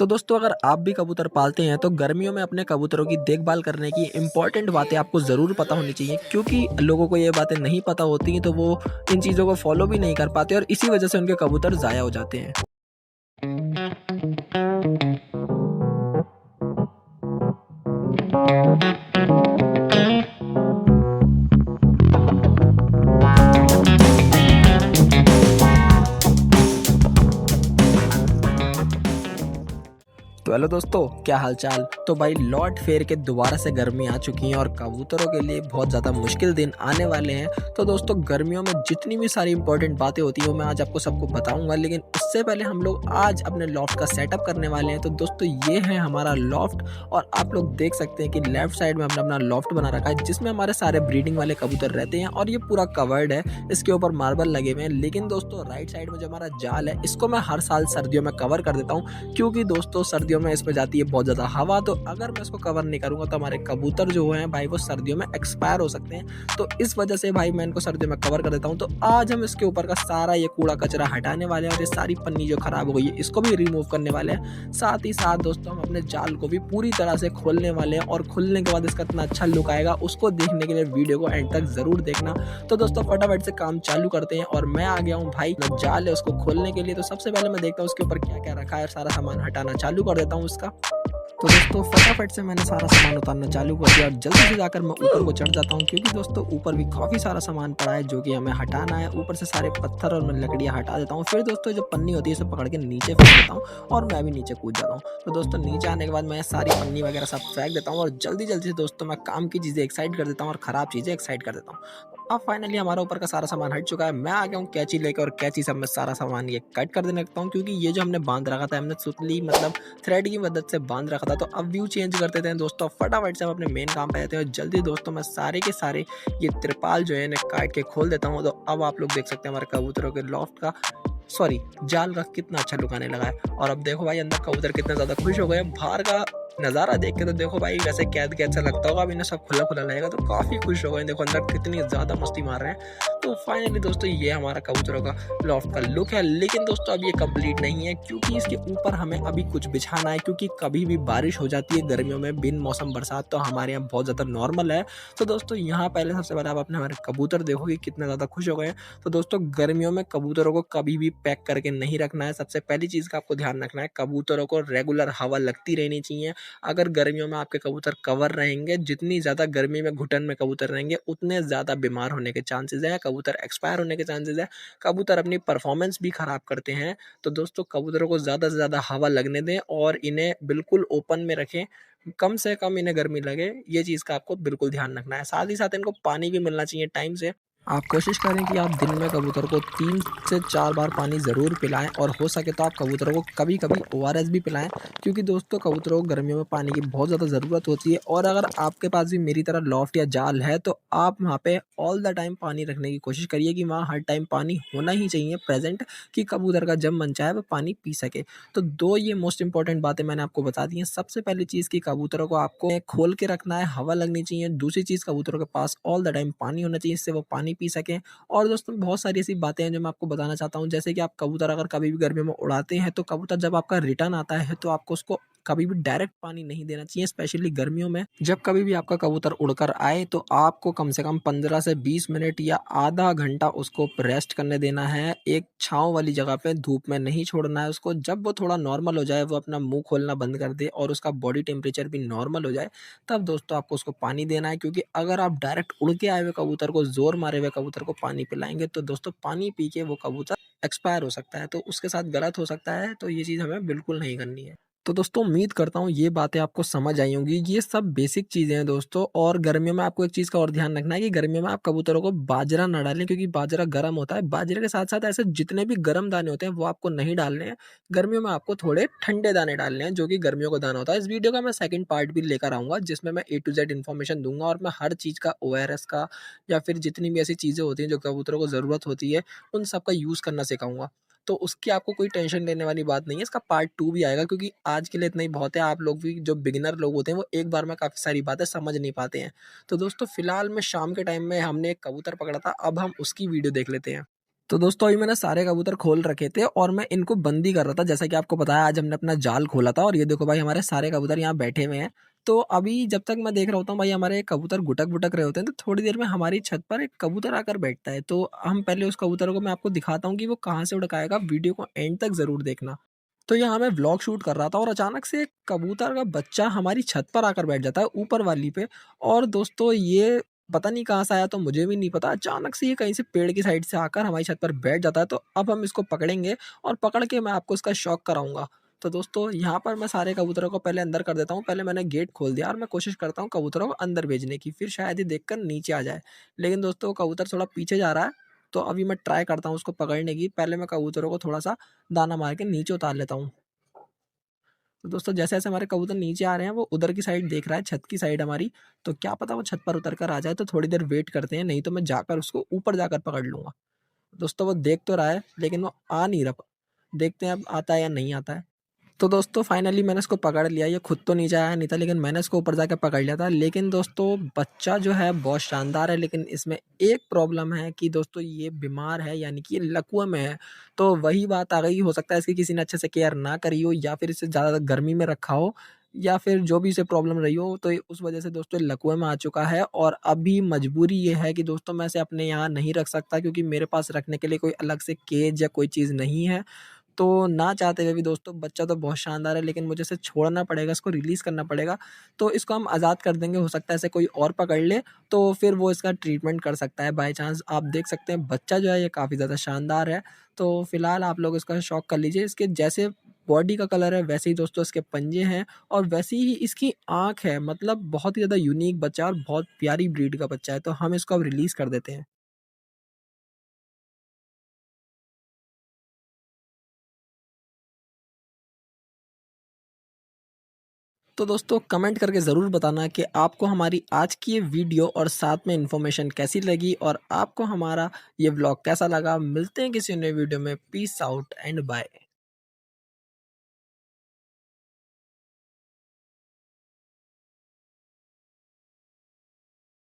तो दोस्तों अगर आप भी कबूतर पालते हैं तो गर्मियों में अपने कबूतरों की देखभाल करने की इम्पोर्टेंट बातें आपको ज़रूर पता होनी चाहिए, क्योंकि लोगों को ये बातें नहीं पता होती हैं तो वो इन चीज़ों को फॉलो भी नहीं कर पाते और इसी वजह से उनके कबूतर ज़ाया हो जाते हैं। तो हेलो दोस्तों, क्या हालचाल। तो भाई लौट फेर के दोबारा से गर्मी आ चुकी है और कबूतरों के लिए बहुत ज़्यादा मुश्किल दिन आने वाले हैं। तो दोस्तों गर्मियों में जितनी भी सारी इंपॉर्टेंट बातें होती हैं वो मैं आज आपको सबको बताऊंगा, लेकिन उससे पहले हम लोग आज अपने लॉफ्ट का सेटअप करने वाले हैं। तो दोस्तों ये है हमारा लॉफ्ट और आप लोग देख सकते हैं कि लेफ्ट साइड में हमने अपना लॉफ्ट बना रखा है जिसमें हमारे सारे ब्रीडिंग वाले कबूतर रहते हैं और ये पूरा कवर्ड है, इसके ऊपर मार्बल लगे हुए हैं। लेकिन दोस्तों राइट साइड में जो हमारा जाल है इसको मैं हर साल सर्दियों में कवर कर देता हूँ, क्योंकि दोस्तों सर्दियों में इसमें जाती है बहुत ज़्यादा हवा। तो अगर मैं इसको कवर नहीं करूँगा तो हमारे कबूतर जो हैं भाई वो सर्दियों में एक्सपायर हो सकते हैं। तो इस वजह से भाई मैं इनको सर्दियों में कवर कर देता हूँ। तो आज हम इसके ऊपर का सारा ये कूड़ा कचरा हटाने वाले हैं और ये सारी पन्नी जो खराब हो गई है इसको भी रिमूव करने वाले हैं। साथ ही साथ दोस्तों हम अपने जाल को भी पूरी तरह से खोलने वाले हैं और खुलने के बाद इसका इतना अच्छा लुक आएगा, उसको देखने के लिए वीडियो को एंड तक जरूर देखना। तो दोस्तों फटाफट से काम चालू करते हैं और मैं आ गया हूँ भाई जाल है उसको खोलने के लिए। तो सबसे पहले मैं देखता हूँ उसके ऊपर क्या क्या रखा है और सारा सामान हटाना चालू कर देता हूँ उसका। तो दोस्तों फटाफट से मैंने सारा सामान उतारना चालू कर दिया और जल्दी से जाकर मैं ऊपर को चढ़ जाता हूँ, क्योंकि दोस्तों ऊपर भी काफ़ी सारा सामान पड़ा है जो कि हमें हटाना है। ऊपर से सारे पत्थर और मैं लकड़ियाँ हटा देता हूँ। फिर दोस्तों जो पन्नी होती है इसे पकड़ के नीचे फेंक देता हूँ और मैं भी नीचे कूद जाता हूँ। तो दोस्तों नीचे आने के बाद मैं सारी पन्नी वगैरह सब फेंक देता हूँ और जल्दी जल्दी से दोस्तों मैं काम की चीज़ें एक साइड कर देता हूँ और ख़राब चीज़ें एक साइड कर देता हूँ। अब फाइनली हमारा ऊपर का सारा सामान हट चुका है। मैं आ गया हूँ कैंची लेकर और कैंची से मैं सारा सामान ये कट कर देने लगता हूँ, क्योंकि ये जो हमने बांध रखा था हमने सुतली मतलब थ्रेड की मदद से बांध रखा था। तो अब व्यू चेंज करते थे दोस्तों, फटाफट से हम अपने मेन काम पे आते हैं और जल्दी दोस्तों मैं सारे के सारे ये त्रिपाल जो है इन्हें काट के खोल देता हूँ। तो अब आप लोग देख सकते हैं हमारे कबूतरों के लॉफ्ट का सॉरी जाल का कितना अच्छा लुक आने लगा है। और अब देखो भाई अंदर कबूतर कितने ज़्यादा खुश हो गए हैं। बाहर का नज़ारा देख के तो देखो भाई वैसे कैद कैद सा लगता होगा, अब इन्हें सब खुला खुला लगेगा तो काफ़ी खुश हो गए। देखो अंदर कितनी ज़्यादा मस्ती मार रहे हैं। तो फाइनली दोस्तों ये हमारा कबूतरों का लॉफ्ट का लुक है। लेकिन दोस्तों अब ये कंप्लीट नहीं है, क्योंकि इसके ऊपर हमें अभी कुछ बिछाना है, क्योंकि कभी भी बारिश हो जाती है गर्मियों में बिन मौसम बरसात, तो हमारे यहाँ बहुत ज़्यादा नॉर्मल है। तो दोस्तों यहाँ पहले सबसे पहले आप अपने हमारे कबूतर देखोगे कितने ज़्यादा खुश हो गए हैं। तो दोस्तों गर्मियों में कबूतरों को कभी भी पैक करके नहीं रखना है। सबसे पहली चीज़ का आपको ध्यान रखना है, कबूतरों को रेगुलर हवा लगती रहनी चाहिए। अगर गर्मियों में आपके कबूतर कवर रहेंगे, जितनी ज़्यादा गर्मी में घुटन में कबूतर रहेंगे उतने ज़्यादा बीमार होने के चांसेस हैं, कबूतर एक्सपायर होने के चांसेस हैं, कबूतर अपनी परफॉर्मेंस भी ख़राब करते हैं। तो दोस्तों कबूतरों को ज़्यादा से ज़्यादा हवा लगने दें और इन्हें बिल्कुल ओपन में रखें। कम से कम इन्हें गर्मी लगे, ये चीज़ का आपको बिल्कुल ध्यान रखना है। साथ ही साथ इनको पानी भी मिलना चाहिए टाइम से। आप कोशिश करें कि आप दिन में कबूतर को 3 से 4 बार पानी ज़रूर पिलाएँ और हो सके तो आप कबूतरों को कभी-कभी ओआरएस भी पिलाएँ, क्योंकि दोस्तों कबूतरों को गर्मियों में पानी की बहुत ज़्यादा ज़रूरत होती है। और अगर आपके पास भी मेरी तरह लॉफ्ट या जाल है तो आप वहाँ पे ऑल द टाइम पानी रखने की कोशिश करिए कि वहाँ हर टाइम पानी होना ही चाहिए प्रेज़ेंट, कि कबूतर का जब मन चाहे वो पानी पी सके। तो 2 ये मोस्ट इम्पोर्टेंट बातें मैंने आपको बता दी हैं। सबसे पहली चीज़ कि कबूतरों को आपको खोल के रखना है, हवा लगनी चाहिए। दूसरी चीज़ कबूतरों के पास ऑल द टाइम पानी होना चाहिए, इससे वो पानी पी सकें। और दोस्तों बहुत सारी ऐसी बातें हैं जो मैं आपको बताना चाहता हूँ, जैसे कि आप कबूतर अगर कभी भी गर्मियों में उड़ाते हैं तो कबूतर जब आपका रिटर्न आता है तो आपको उसको कभी भी डायरेक्ट पानी नहीं देना चाहिए, स्पेशली गर्मियों में। जब कभी भी आपका कबूतर उड़कर आए तो आपको कम से कम 15 से 20 मिनट या आधा घंटा उसको रेस्ट करने देना है, एक छाँव वाली जगह पे, धूप में नहीं छोड़ना है उसको। जब वो थोड़ा नॉर्मल हो जाए, वो अपना मुँह खोलना बंद कर दे और उसका बॉडी टेम्परेचर भी नॉर्मल हो जाए, तब दोस्तों आपको उसको पानी देना है। क्योंकि अगर आप डायरेक्ट उड़ के आए हुए कबूतर को, ज़ोर मारे हुए कबूतर को पानी पिलाएँगे तो दोस्तों पानी पी के वो कबूतर एक्सपायर हो सकता है, तो उसके साथ गलत हो सकता है। तो ये चीज़ हमें बिल्कुल नहीं करनी है। तो दोस्तों उम्मीद करता हूँ ये बातें आपको समझ आई होंगी। ये सब बेसिक चीज़ें हैं दोस्तों। और गर्मियों में आपको एक चीज़ का और ध्यान रखना है कि गर्मियों में आप कबूतरों को बाजरा ना डालें, क्योंकि बाजरा गर्म होता है। बाजरे के साथ-साथ ऐसे जितने भी गर्म दाने होते हैं वो आपको नहीं डालने हैं। गर्मियों में आपको थोड़े ठंडे दाने डालने हैं, जो कि गर्मियों का दाना होता है। इस वीडियो का मैं सेकंड पार्ट भी लेकर आऊँगा जिसमें मैं ए टू ज़ेड इन्फॉर्मेशन दूँगा और मैं हर चीज़ का ओआरएस का या फिर जितनी भी ऐसी चीज़ें होती हैं जो कबूतरों को ज़रूरत होती है, उन सब का यूज़ करना सिखाऊँगा। तो उसकी आपको कोई टेंशन लेने वाली बात नहीं है। इसका पार्ट 2 भी आएगा, क्योंकि आज के लिए इतना ही बहुत है। आप लोग भी जो बिगिनर लोग होते हैं वो एक बार में काफ़ी सारी बातें समझ नहीं पाते हैं। तो दोस्तों फिलहाल मैं शाम के टाइम में हमने एक कबूतर पकड़ा था, अब हम उसकी वीडियो देख लेते हैं। तो दोस्तों अभी मैंने सारे कबूतर खोल रखे थे और मैं इनको बंद ही कर रहा था। जैसा कि आपको पता है आज हमने अपना जाल खोला था और ये देखो भाई हमारे सारे कबूतर यहाँ बैठे हुए हैं। तो अभी जब तक मैं देख रहा होता हूँ भाई हमारे कबूतर गुटक-वुटक रहे होते हैं, तो थोड़ी देर में हमारी छत पर एक कबूतर आकर बैठता है। तो हम पहले उस कबूतर को मैं आपको दिखाता हूँ कि वो कहाँ से उड़ के आएगा, वीडियो को एंड तक ज़रूर देखना। तो यहाँ मैं व्लॉग शूट कर रहा था और अचानक से एक कबूतर का बच्चा हमारी छत पर आकर बैठ जाता है ऊपर वाली पे। और दोस्तों ये पता नहीं कहाँ से आया, तो मुझे भी नहीं पता। अचानक से ये कहीं से पेड़ की साइड से आकर हमारी छत पर बैठ जाता है। तो अब हम इसको पकड़ेंगे और पकड़ के मैं आपको इसका शौक कराऊँगा। तो दोस्तों यहाँ पर मैं सारे कबूतरों को पहले अंदर कर देता हूँ। पहले मैंने गेट खोल दिया और मैं कोशिश करता हूँ कबूतरों को अंदर भेजने की, फिर शायद ये देखकर नीचे आ जाए। लेकिन दोस्तों कबूतर थोड़ा पीछे जा रहा है, तो अभी मैं ट्राई करता हूँ उसको पकड़ने की। पहले मैं कबूतरों को थोड़ा-सा दाना मार के नीचे उतार लेता हूँ। तो दोस्तों जैसे-जैसे हमारे कबूतर नीचे आ रहे हैं, वो उधर की साइड देख रहा है, छत की साइड हमारी। तो क्या पता वो छत पर उतर कर आ जाए, तो थोड़ी देर वेट करते हैं, नहीं तो मैं जाकर उसको ऊपर जाकर पकड़ लूँगा। दोस्तों वो देख तो रहा है, लेकिन वो आ नहीं रहा। देखते हैं अब आता है या नहीं आता है। तो दोस्तों फाइनली मैंने इसको पकड़ लिया। ये खुद तो नीचे आया नहीं था, लेकिन मैंने इसको ऊपर जाके पकड़ लिया था। लेकिन दोस्तों बच्चा जो है बहुत शानदार है, लेकिन इसमें एक प्रॉब्लम है कि दोस्तों ये बीमार है, यानी कि ये लकवा में है। तो वही बात आ गई, हो सकता है इसकी किसी ने अच्छे से केयर ना करी हो, या फिर इसे ज़्यादा गर्मी में रखा हो, या फिर जो भी इसे प्रॉब्लम रही हो, तो उस वजह से दोस्तों ये लकवे में आ चुका है। और अभी मजबूरी ये है कि दोस्तों मैं इसे अपने यहाँ नहीं रख सकता, क्योंकि मेरे पास रखने के लिए कोई अलग से केज या कोई चीज़ नहीं है। तो ना चाहते हुए भी दोस्तों बच्चा तो बहुत शानदार है, लेकिन मुझे इसे छोड़ना पड़ेगा, इसको रिलीज़ करना पड़ेगा। तो इसको हम आज़ाद कर देंगे, हो सकता है इसे कोई और पकड़ ले, तो फिर वो इसका ट्रीटमेंट कर सकता है बाय चांस। आप देख सकते हैं बच्चा जो है ये काफ़ी ज़्यादा शानदार है। तो फिलहाल आप लोग इसका शौक कर लीजिए। इसके जैसे बॉडी का कलर है वैसे ही दोस्तों इसके पंजे हैं और वैसी ही इसकी आँख है। मतलब बहुत ही ज़्यादा यूनिक बच्चा है और बहुत प्यारी ब्रीड का बच्चा है। तो हम इसको अब रिलीज़ कर देते हैं। तो दोस्तों कमेंट करके ज़रूर बताना कि आपको हमारी आज की ये वीडियो और साथ में इन्फॉर्मेशन कैसी लगी और आपको हमारा ये व्लॉग कैसा लगा। मिलते हैं किसी नए वीडियो में। Peace out and bye.